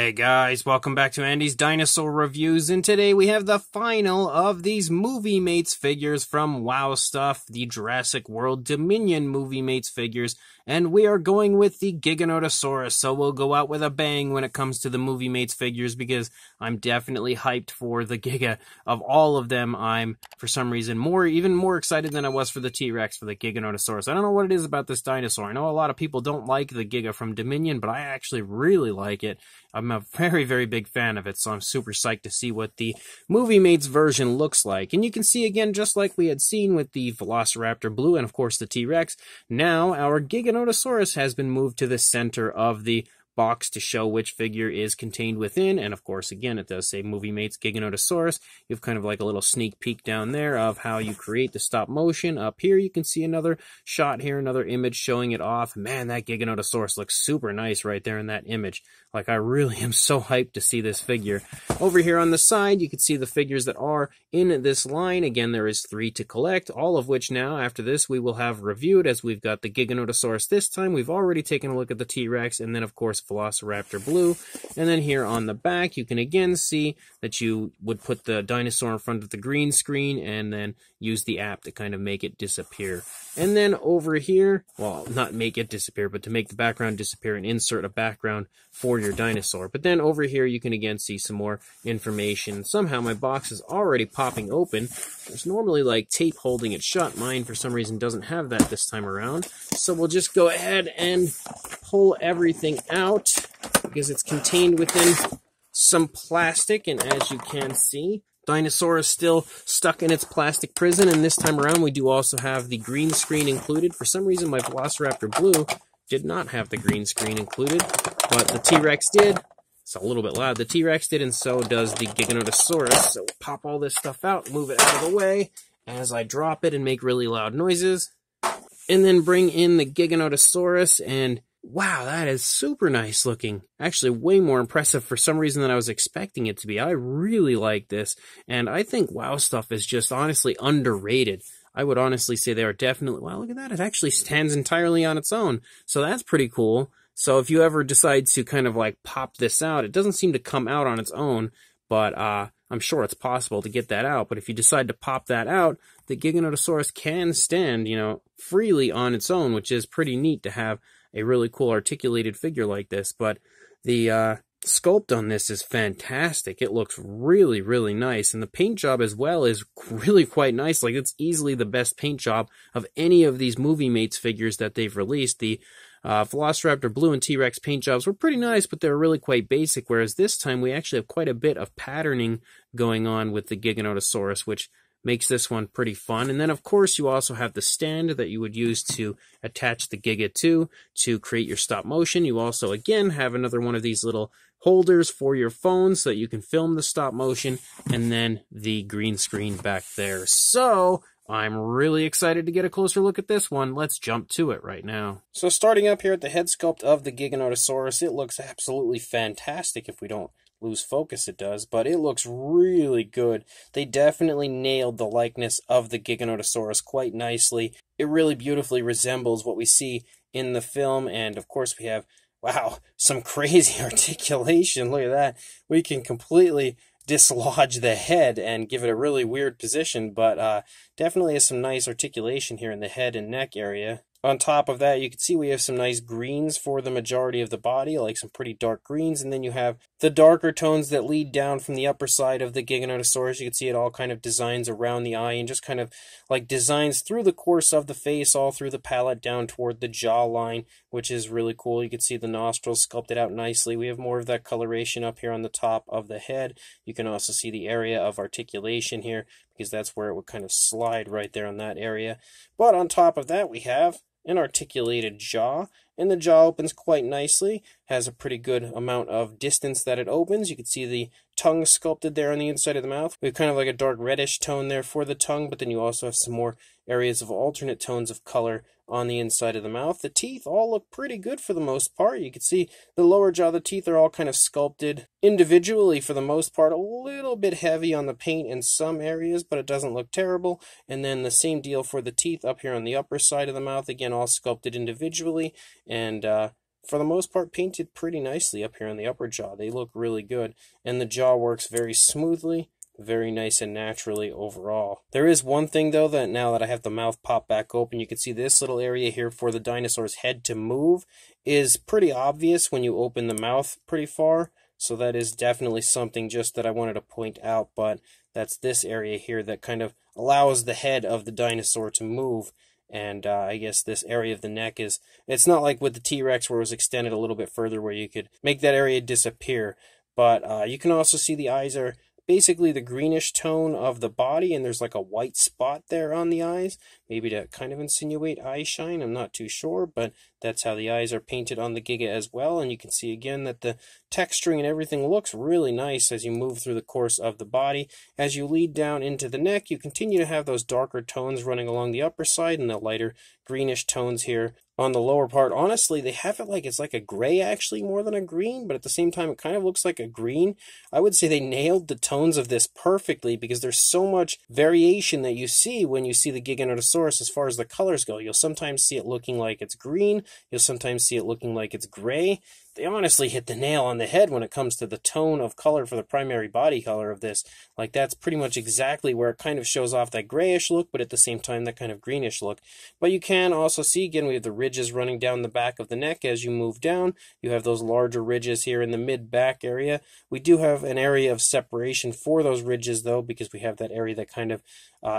Hey guys, welcome back to Andy's Dinosaur Reviews, and today we have the final of these Movie Mates figures from Wow Stuff, the Jurassic World Dominion Movie Mates figures, and we are going with the Giganotosaurus, so we'll go out with a bang when it comes to the Movie Mates figures, because I'm definitely hyped for the Giga. Of all of them, I'm, for some reason, even more excited than I was for the T-Rex for the Giganotosaurus. I don't know what it is about this dinosaur. I know a lot of people don't like the Giga from Dominion, but I actually really like it. I'm a very, very big fan of it, so I'm super psyched to see what the Movie Mates version looks like. And you can see, again, just like we had seen with the Velociraptor Blue and, of course, the T-Rex, now our Giganotosaurus has been moved to the center of the box to show which figure is contained within. And, of course, again, it does say Movie Mates Giganotosaurus. You have kind of like a little sneak peek down there of how you create the stop motion. Up here, you can see another shot here, another image showing it off. Man, that Giganotosaurus looks super nice right there in that image. Like, I really am so hyped to see this figure. Over here on the side, you can see the figures that are in this line. Again, there is 3 to collect, all of which now, after this, we will have reviewed, as we've got the Giganotosaurus this time. We've already taken a look at the T-Rex, and then, of course, Velociraptor Blue. And then here on the back, you can again see that you would put the dinosaur in front of the green screen and then use the app to kind of make it disappear. And then over here, well, not make it disappear, but to make the background disappear and insert a background for your dinosaur. But then over here, you can again see some more information. Somehow my box is already popping open. There's normally like tape holding it shut. Mine, for some reason, doesn't have that this time around. So we'll just go ahead and pull everything out because it's contained within some plastic. And as you can see, Dinosaur is still stuck in its plastic prison, and this time around we do also have the green screen included. For some reason, my Velociraptor Blue did not have the green screen included, but the T-Rex did. It's a little bit loud. The T-Rex did, and so does the Giganotosaurus. So we'll pop all this stuff out, move it out of the way as I drop it and make really loud noises. And then bring in the Giganotosaurus, and wow, that is super nice looking. Actually, way more impressive for some reason than I was expecting it to be. I really like this, and I think Wow Stuff is just honestly underrated. I would honestly say they are definitely... Wow, look at that. It actually stands entirely on its own, so that's pretty cool. So if you ever decide to kind of like pop this out, it doesn't seem to come out on its own, but I'm sure it's possible to get that out. But if you decide to pop that out, the Giganotosaurus can stand, freely on its own, which is pretty neat to have a really cool articulated figure like this. But the sculpt on this is fantastic. It looks really, really nice. And the paint job as well is really quite nice. Like, it's easily the best paint job of any of these Movie Mates figures that they've released. The Velociraptor Blue and T-Rex paint jobs were pretty nice, but they were really quite basic, whereas this time we actually have quite a bit of patterning going on with the Giganotosaurus, which makes this one pretty fun. And then, of course, you also have the stand that you would use to attach the Giga to create your stop motion. You also, again, have another one of these little holders for your phone so that you can film the stop motion, and then the green screen back there. So I'm really excited to get a closer look at this one. Let's jump to it right now. So starting up here at the head sculpt of the Giganotosaurus, it looks absolutely fantastic. If we don't lose focus, it does, but it looks really good. They definitely nailed the likeness of the Giganotosaurus quite nicely. It really beautifully resembles what we see in the film, and of course we have, wow, some crazy articulation. Look at that. We can completely dislodge the head and give it a really weird position, but definitely has some nice articulation here in the head and neck area. On top of that, you can see we have some nice greens for the majority of the body, like some pretty dark greens, and then you have the darker tones that lead down from the upper side of the Giganotosaurus. You can see it all kind of designs around the eye and just kind of like designs through the course of the face, all through the palate down toward the jawline, which is really cool. You can see the nostrils sculpted out nicely. We have more of that coloration up here on the top of the head. You can also see the area of articulation here, because that's where it would kind of slide right there on that area. But on top of that, we have an articulated jaw, and the jaw opens quite nicely, has a pretty good amount of distance that it opens. You can see the tongue sculpted there on the inside of the mouth. We have kind of like a dark reddish tone there for the tongue, but then you also have some more areas of alternate tones of color on the inside of the mouth. The teeth all look pretty good for the most part. You can see the lower jaw, the teeth are all kind of sculpted individually for the most part. A little bit heavy on the paint in some areas, but it doesn't look terrible. And then the same deal for the teeth up here on the upper side of the mouth. Again, all sculpted individually, and for the most part, painted pretty nicely up here on the upper jaw. They look really good, and the jaw works very smoothly, very nice and naturally overall. There is one thing though, that now that I have the mouth pop back open, you can see this little area here for the dinosaur's head to move is pretty obvious when you open the mouth pretty far. So that is definitely something just that I wanted to point out, but that's this area here that kind of allows the head of the dinosaur to move. And I guess this area of the neck is, it's not like with the T-Rex where it was extended a little bit further where you could make that area disappear. But you can also see the eyes are basically the greenish tone of the body, and there's like a white spot there on the eyes, maybe to kind of insinuate eye shine. I'm not too sure, but that's how the eyes are painted on the Giga as well. And you can see again that the texturing and everything looks really nice as you move through the course of the body. As you lead down into the neck, you continue to have those darker tones running along the upper side and the lighter greenish tones here on the lower part. Honestly, they have it like it's like a gray actually more than a green, but at the same time it kind of looks like a green. I would say they nailed the tones of this perfectly because there's so much variation that you see when you see the Giganotosaurus as far as the colors go. You'll sometimes see it looking like it's green, you'll sometimes see it looking like it's gray. They honestly hit the nail on the head when it comes to the tone of color for the primary body color of this. Like, that's pretty much exactly where it kind of shows off that grayish look, but at the same time that kind of greenish look. But you can also see, again, we have the ridges running down the back of the neck as you move down. You have those larger ridges here in the mid-back area. We do have an area of separation for those ridges, though, because we have that area that kind of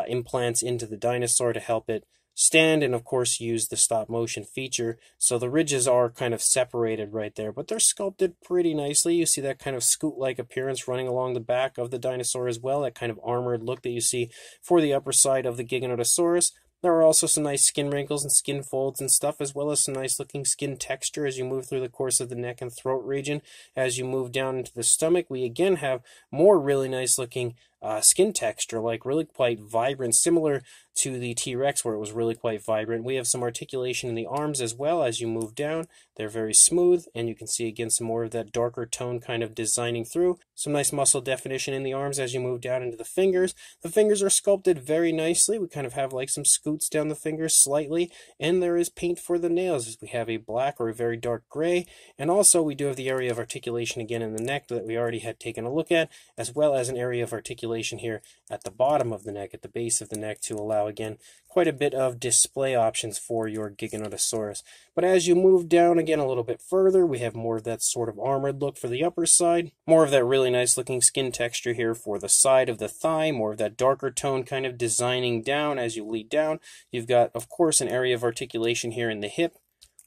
implants into the dinosaur to help it stand, and of course use the stop motion feature. So the ridges are kind of separated right there, but they're sculpted pretty nicely. You see that kind of scoot-like appearance running along the back of the dinosaur as well, that kind of armored look that you see for the upper side of the Giganotosaurus. There are also some nice skin wrinkles and skin folds and stuff, as well as some nice looking skin texture as you move through the course of the neck and throat region. As you move down into the stomach, we again have more really nice looking skin texture, like really quite vibrant, similar to the T-Rex where it was really quite vibrant. We have some articulation in the arms as well as you move down. They're very smooth, and you can see again some more of that darker tone kind of designing through. Some nice muscle definition in the arms as you move down into the fingers. The fingers are sculpted very nicely. We kind of have like some scoots down the fingers slightly, and there is paint for the nails as we have a black or a very dark gray. And also we do have the area of articulation again in the neck that we already had taken a look at, as well as an area of articulation here at the bottom of the neck, at the base of the neck, to allow again quite a bit of display options for your Giganotosaurus. But as you move down again a little bit further, we have more of that sort of armored look for the upper side, more of that really nice looking skin texture here for the side of the thigh, more of that darker tone kind of designing down as you lead down. You've got, of course, an area of articulation here in the hip,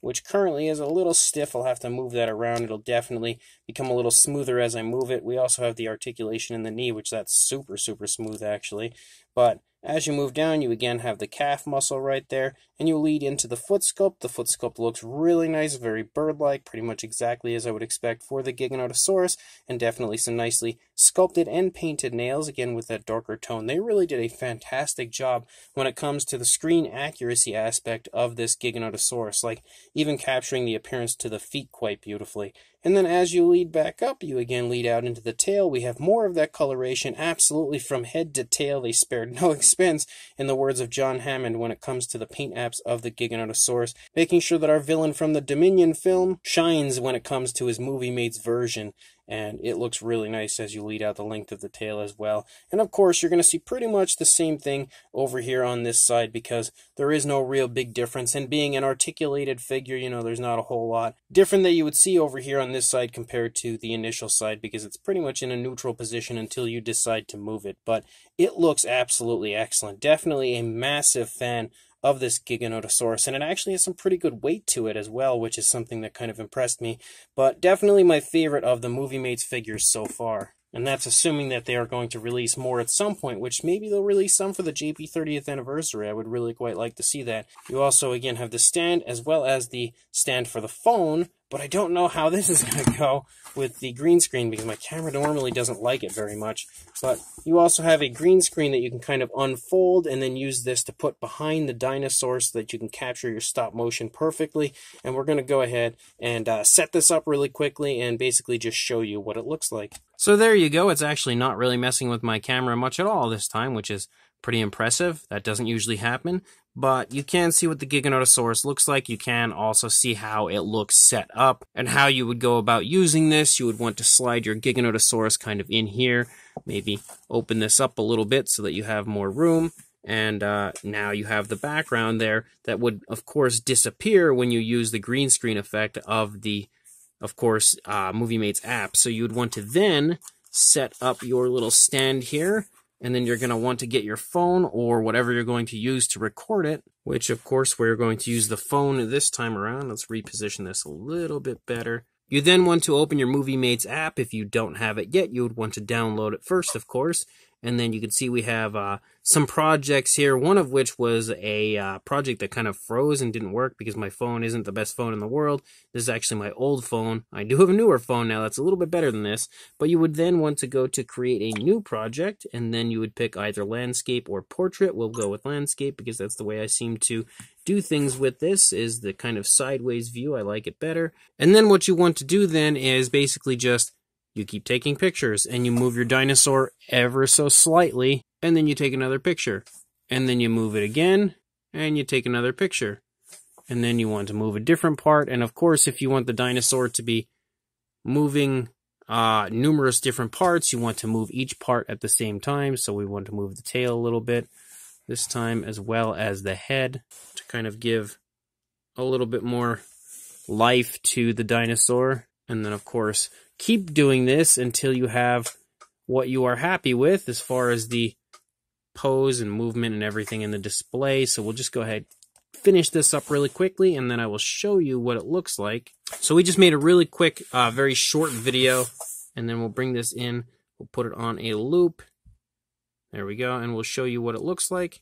which currently is a little stiff. I'll have to move that around. It'll definitely become a little smoother as I move it. We also have the articulation in the knee, which that's super, super smooth actually. But as you move down, you again have the calf muscle right there, and you lead into the foot sculpt. The foot sculpt looks really nice, very bird-like, pretty much exactly as I would expect for the Giganotosaurus, and definitely some nicely sculpted and painted nails, again with that darker tone. They really did a fantastic job when it comes to the screen accuracy aspect of this Giganotosaurus, like even capturing the appearance to the feet quite beautifully. And then as you lead back up, you again lead out into the tail. We have more of that coloration absolutely from head to tail. They spared no expense, in the words of John Hammond, when it comes to the paint apps of the Giganotosaurus, making sure that our villain from the Dominion film shines when it comes to his movie mates version. And it looks really nice as you lead out the length of the tail as well. And of course, you're going to see pretty much the same thing over here on this side, because there is no real big difference. And being an articulated figure, you know, there's not a whole lot different that you would see over here on this side compared to the initial side, because it's pretty much in a neutral position until you decide to move it. But it looks absolutely excellent. Definitely a massive fan of this Giganotosaurus, and it actually has some pretty good weight to it as well, which is something that kind of impressed me, but definitely my favorite of the Movie Mates figures so far. And that's assuming that they are going to release more at some point, which maybe they'll release some for the JP 30th anniversary. I would really quite like to see that. You also again have the stand as well as the stand for the phone, but I don't know how this is going to go with the green screen because my camera normally doesn't like it very much. But you also have a green screen that you can kind of unfold and then use this to put behind the dinosaur so that you can capture your stop motion perfectly. And we're going to go ahead and set this up really quickly and basically just show you what it looks like. So there you go. It's actually not really messing with my camera much at all this time, which is pretty impressive. That doesn't usually happen, but you can see what the Giganotosaurus looks like. You can also see how it looks set up and how you would go about using this. You would want to slide your Giganotosaurus kind of in here, maybe open this up a little bit so that you have more room. And now you have the background there that would, of course, disappear when you use the green screen effect of the, of course, Movie Mates app. So you would want to then set up your little stand here, and then you're going to want to get your phone or whatever you're going to use to record it, which, of course, we're going to use the phone this time around. Let's reposition this a little bit better. You then want to open your Movie Mates app. If you don't have it yet, you would want to download it first, of course. And then you can see we have some projects here, one of which was a project that kind of froze and didn't work because my phone isn't the best phone in the world. This is actually my old phone. I do have a newer phone now that's a little bit better than this, but you would then want to go to create a new project, and then you would pick either landscape or portrait. We'll go with landscape because that's the way I seem to do things with this, is the kind of sideways view. I like it better. And then what you want to do then is basically just you keep taking pictures, and you move your dinosaur ever so slightly, and then you take another picture. And then you move it again, and you take another picture. And then you want to move a different part, and of course, if you want the dinosaur to be moving numerous different parts, you want to move each part at the same time. So we want to move the tail a little bit this time, as well as the head, to kind of give a little bit more life to the dinosaur. And then, of course, keep doing this until you have what you are happy with as far as the pose and movement and everything in the display. So we'll just go ahead, finish this up really quickly, and then I will show you what it looks like. So we just made a really quick, very short video, and then we'll bring this in. We'll put it on a loop. There we go, and we'll show you what it looks like.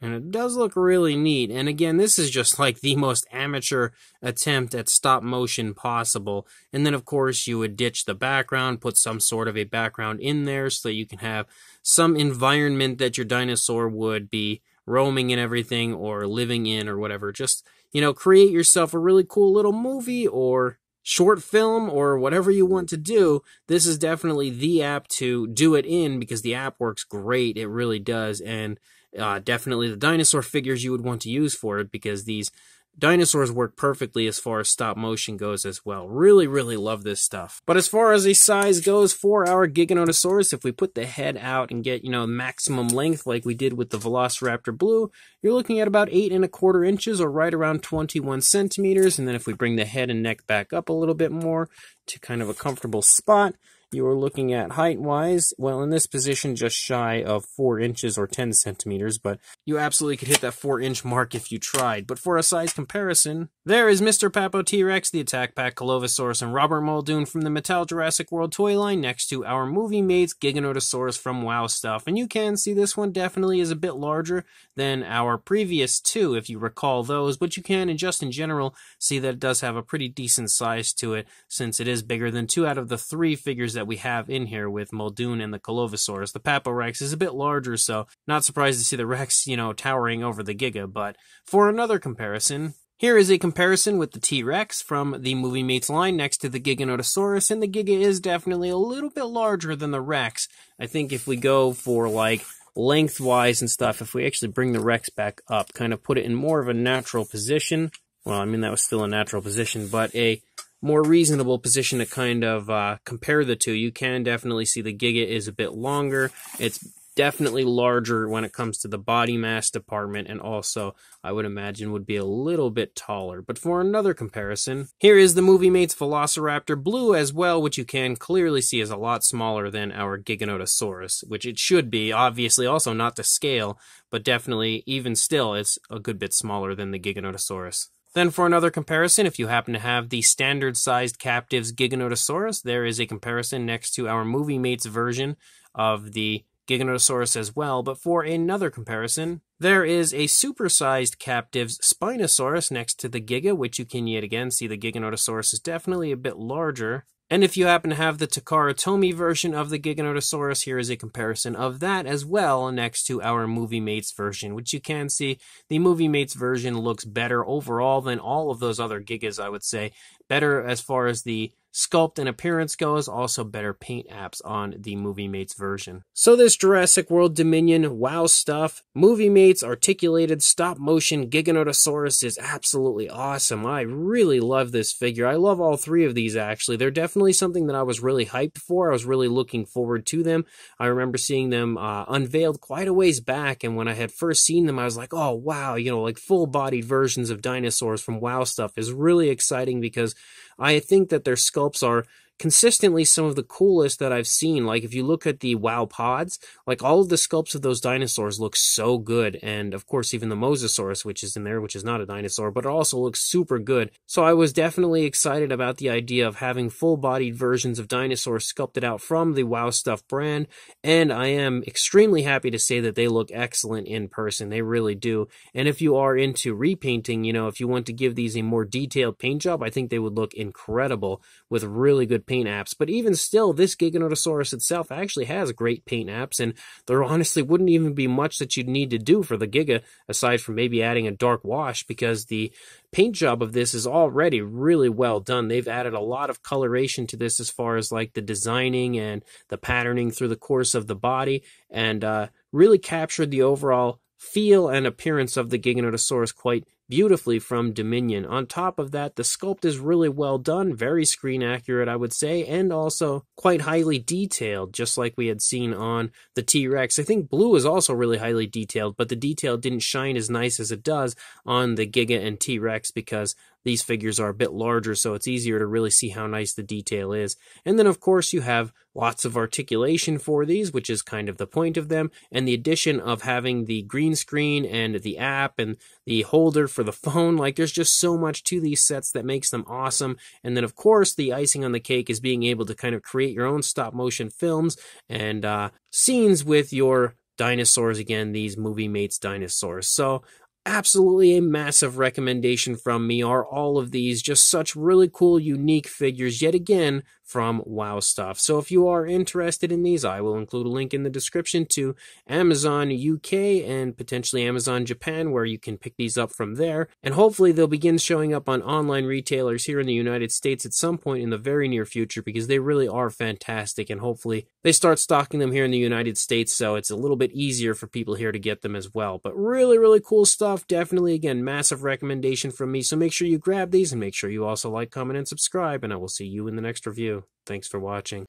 And it does look really neat. And again, this is just like the most amateur attempt at stop motion possible. And then, of course, you would ditch the background, put some sort of a background in there so that you can have some environment that your dinosaur would be roaming in everything or living in or whatever. Just, you know, create yourself a really cool little movie or short film or whatever you want to do. This is definitely the app to do it in because the app works great. It really does. And definitely the dinosaur figures you would want to use for it, because these dinosaurs work perfectly as far as stop motion goes as well. Really, really love this stuff. But as far as a size goes for our Giganotosaurus, if we put the head out and get, you know, maximum length like we did with the Velociraptor Blue, you're looking at about 8¼ inches or right around 21 centimeters. And then if we bring the head and neck back up a little bit more to kind of a comfortable spot, you are looking at height-wise, well, in this position, just shy of 4 inches or 10 centimeters, but you absolutely could hit that 4-inch mark if you tried. But for a size comparison, there is Mr. Papo T-Rex, the Attack Pack Colovosaurus, and Robert Muldoon from the Mattel Jurassic World toy line next to our Movie Mates Giganotosaurus from Wow Stuff. And you can see this one definitely is a bit larger than our previous two, if you recall those, but you can, and just in general, see that it does have a pretty decent size to it, since it is bigger than 2 out of the 3 figures that we have in here with Muldoon and the Colovosaurus. The Papo Rex is a bit larger, so not surprised to see the Rex, you know, towering over the Giga. But for another comparison, here is a comparison with the T-Rex from the Movie Mates line next to the Giganotosaurus, and the Giga is definitely a little bit larger than the Rex. I think if we go for, like, lengthwise and stuff, if we actually bring the Rex back up, kind of put it in more of a natural position, well, I mean, that was still a natural position, but a more reasonable position to kind of compare the two, you can definitely see the Giga is a bit longer. It's definitely larger when it comes to the body mass department, and also, I would imagine, would be a little bit taller. But for another comparison, here is the Movie Mates Velociraptor Blue as well, which you can clearly see is a lot smaller than our Giganotosaurus, which it should be, obviously also not to scale, but definitely, even still, it's a good bit smaller than the Giganotosaurus. Then for another comparison, if you happen to have the standard-sized Captives Giganotosaurus, there is a comparison next to our Movie Mates version of the Giganotosaurus as well. But for another comparison, there is a supersized Captives Spinosaurus next to the Giga, which you can yet again see the Giganotosaurus is definitely a bit larger. And if you happen to have the Takara Tomy version of the Giganotosaurus, here is a comparison of that as well next to our Movie Mates version, which you can see the Movie Mates version looks better overall than all of those other Gigas, I would say. Better as far as the sculpt and appearance goes, also better paint apps on the Movie Mates version. So this Jurassic World Dominion wow stuff, Movie Mates articulated stop motion Giganotosaurus is absolutely awesome. I really love this figure. I love all three of these actually. They're definitely something that I was really hyped for. I was really looking forward to them. I remember seeing them unveiled quite a ways back, and when I had first seen them I was like, oh wow, you know, like full-bodied versions of dinosaurs from wow stuff is really exciting, because I think that their sculpts are consistently some of the coolest that I've seen. Like if you look at the WoW pods, like all of the sculpts of those dinosaurs look so good, and of course even the Mosasaurus, which is in there, which is not a dinosaur, but it also looks super good. So I was definitely excited about the idea of having full-bodied versions of dinosaurs sculpted out from the WoW Stuff brand, and I am extremely happy to say that they look excellent in person. They really do. And if you are into repainting, you know, if you want to give these a more detailed paint job, I think they would look incredible with really good paint apps. But even still, this Giganotosaurus itself actually has great paint apps, and there honestly wouldn't even be much that you'd need to do for the Giga, aside from maybe adding a dark wash, because the paint job of this is already really well done. They've added a lot of coloration to this as far as like the designing and the patterning through the course of the body, and really captured the overall feel and appearance of the Giganotosaurus quite beautifully from Dominion. On top of that, the sculpt is really well done, very screen accurate, I would say, and also quite highly detailed, just like we had seen on the T-Rex. I think Blue is also really highly detailed, but the detail didn't shine as nice as it does on the Giga and T-Rex, because these figures are a bit larger, so it's easier to really see how nice the detail is. And then, of course, you have lots of articulation for these, which is kind of the point of them, and the addition of having the green screen and the app and the holder for the phone. Like, there's just so much to these sets that makes them awesome. And then, of course, the icing on the cake is being able to kind of create your own stop-motion films and scenes with your dinosaurs, again, these Movie Mates dinosaurs. So absolutely a massive recommendation from me. Are all of these just such really cool, unique figures, yet again, from WoW Stuff. So if you are interested in these, I will include a link in the description to Amazon UK and potentially Amazon Japan, where you can pick these up from there. And hopefully they'll begin showing up on online retailers here in the United States at some point in the very near future, because they really are fantastic, and hopefully they start stocking them here in the United States, so it's a little bit easier for people here to get them as well. But really, really cool stuff. Definitely, again, massive recommendation from me. So make sure you grab these, and make sure you also like, comment, and subscribe, and I will see you in the next review. Thanks for watching.